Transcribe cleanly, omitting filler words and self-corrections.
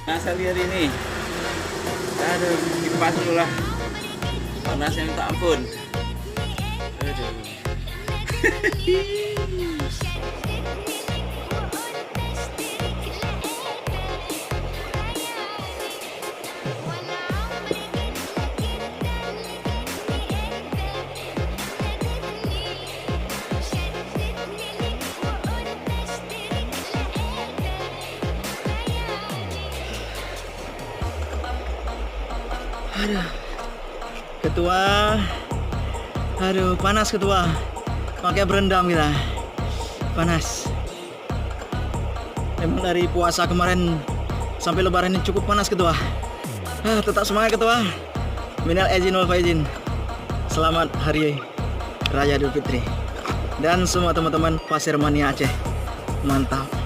Nah, saya lihat ini. Aduh, kipas dulu lah. Panasnya minta ampun. Aduh. Aduh, ketua, aduh panas ketua, pakai berendam kita, panas. Emang dari puasa kemarin sampai lebaran ini cukup panas ketua. Tetap semangat ketua. Minal aidin wal faizin. Selamat Hari Raya Idul Fitri dan semua teman-teman Pasir Mania Aceh. Mantap.